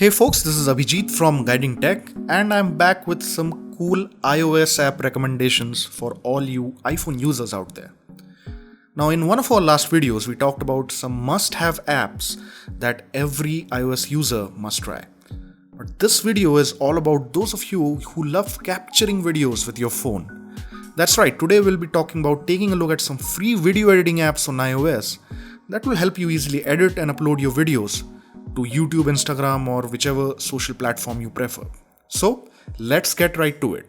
Hey folks, this is Abhijit from Guiding Tech, and I'm back with some cool iOS app recommendations for all you iPhone users out there. Now, in one of our last videos, we talked about some must-have apps that every iOS user must try. But this video is all about those of you who love capturing videos with your phone. That's right, today we'll be talking about taking a look at some free video editing apps on iOS that will help you easily edit and upload your videos to YouTube, Instagram, or whichever social platform you prefer. So, let's get right to it.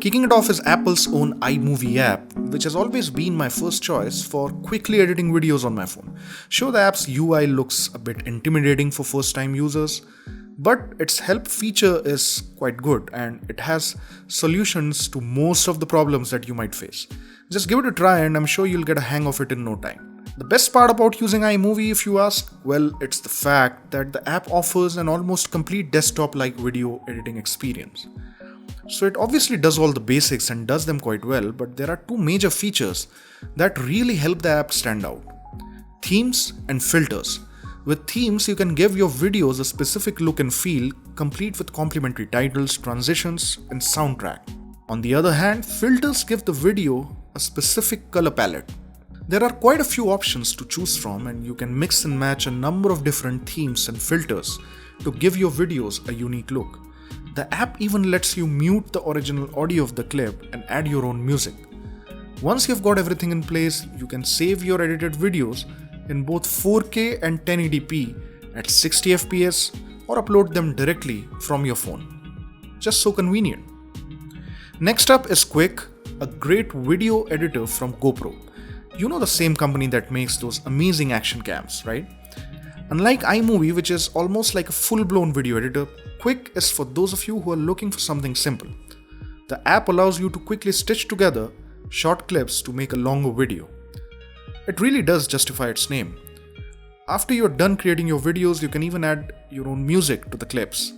Kicking it off is Apple's own iMovie app, which has always been my first choice for quickly editing videos on my phone. Sure, the app's UI looks a bit intimidating for first-time users, but its help feature is quite good and it has solutions to most of the problems that you might face. Just give it a try and I'm sure you'll get a hang of it in no time. The best part about using iMovie, if you ask, well, it's the fact that the app offers an almost complete desktop-like video editing experience. So it obviously does all the basics and does them quite well, but there are two major features that really help the app stand out: themes and filters. With themes, you can give your videos a specific look and feel, complete with complementary titles, transitions, and soundtrack. On the other hand, filters give the video a specific color palette. There are quite a few options to choose from, and you can mix and match a number of different themes and filters to give your videos a unique look. The app even lets you mute the original audio of the clip and add your own music. Once you've got everything in place, you can save your edited videos in both 4K and 1080p at 60 fps or upload them directly from your phone. Just so convenient. Next up is Quik, a great video editor from GoPro. You know, the same company that makes those amazing action cams, right? Unlike iMovie, which is almost like a full-blown video editor, Quik is for those of you who are looking for something simple. The app allows you to quickly stitch together short clips to make a longer video. It really does justify its name. After you're done creating your videos, you can even add your own music to the clips.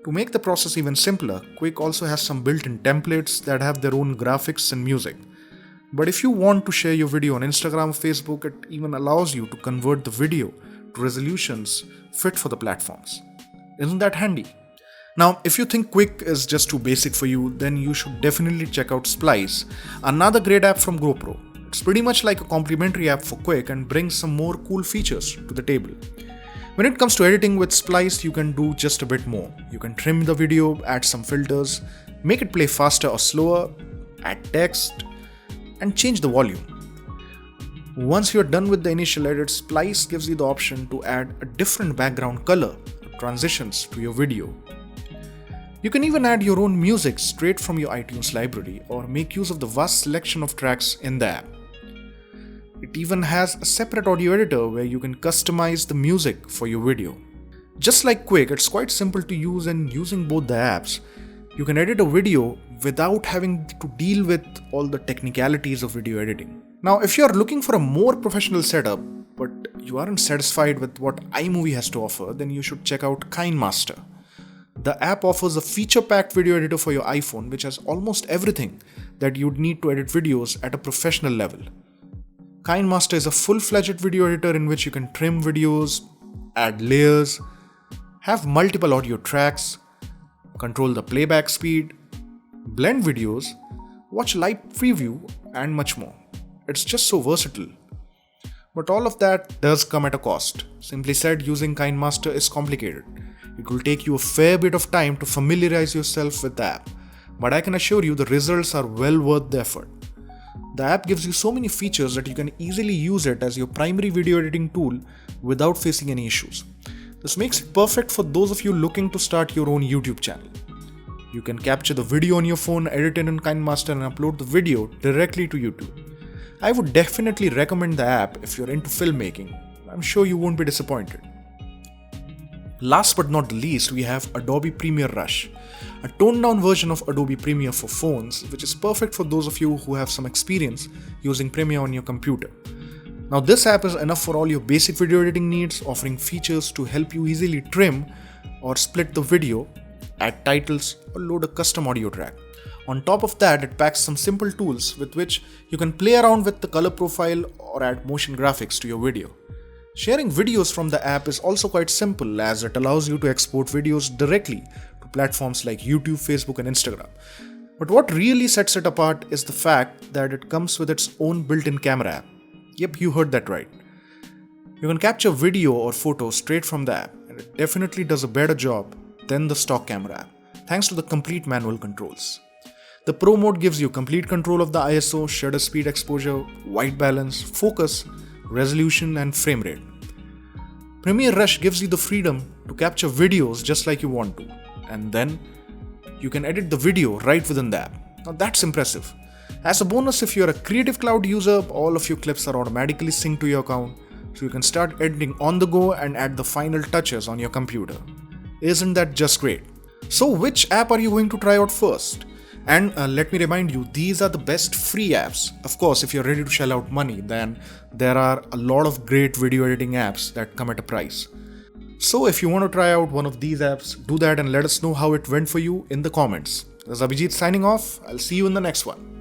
To make the process even simpler, Quik also has some built-in templates that have their own graphics and music. But if you want to share your video on Instagram or Facebook, it even allows you to convert the video to resolutions fit for the platforms. Isn't that handy? Now, if you think Quik is just too basic for you, then you should definitely check out Splice, another great app from GoPro. It's pretty much like a complementary app for Quik and brings some more cool features to the table. When it comes to editing with Splice, you can do just a bit more. You can trim the video, add some filters, make it play faster or slower, add text, and change the volume. Once you're done with the initial edit, Splice gives you the option to add a different background color or transitions to your video. You can even add your own music straight from your iTunes library or make use of the vast selection of tracks in the app. It even has a separate audio editor where you can customize the music for your video. Just like Quik, it's quite simple to use, and using both the apps, you can edit a video without having to deal with all the technicalities of video editing. Now, if you are looking for a more professional setup, but you aren't satisfied with what iMovie has to offer, then you should check out KineMaster. The app offers a feature-packed video editor for your iPhone, which has almost everything that you'd need to edit videos at a professional level. KineMaster is a full-fledged video editor in which you can trim videos, add layers, have multiple audio tracks, control the playback speed, blend videos, watch live preview, and much more. It's just so versatile. But all of that does come at a cost. Simply said, using KineMaster is complicated. It will take you a fair bit of time to familiarize yourself with the app, but I can assure you the results are well worth the effort. The app gives you so many features that you can easily use it as your primary video editing tool without facing any issues. This makes it perfect for those of you looking to start your own YouTube channel. You can capture the video on your phone, edit it in KineMaster, and upload the video directly to YouTube. I would definitely recommend the app if you're into filmmaking. I'm sure you won't be disappointed. Last but not the least, we have Adobe Premiere Rush, a toned-down version of Adobe Premiere for phones, which is perfect for those of you who have some experience using Premiere on your computer. Now, this app is enough for all your basic video editing needs, offering features to help you easily trim or split the video, add titles, or load a custom audio track. On top of that, it packs some simple tools with which you can play around with the color profile or add motion graphics to your video. Sharing videos from the app is also quite simple, as it allows you to export videos directly to platforms like YouTube, Facebook, and Instagram. But what really sets it apart is the fact that it comes with its own built-in camera app. Yep, you heard that right. You can capture video or photo straight from the app, and it definitely does a better job than the stock camera app, thanks to the complete manual controls. The Pro mode gives you complete control of the ISO, shutter speed, exposure, white balance, focus, resolution, and frame rate. Premiere Rush gives you the freedom to capture videos just like you want to, and then you can edit the video right within the app. Now that's impressive. As a bonus, if you're a Creative Cloud user, all of your clips are automatically synced to your account, so you can start editing on the go and add the final touches on your computer. Isn't that just great? So which app are you going to try out first? And let me remind you, these are the best free apps. Of course, if you're ready to shell out money, then there are a lot of great video editing apps that come at a price. So if you want to try out one of these apps, do that and let us know how it went for you in the comments. This is Abhijit signing off. I'll see you in the next one.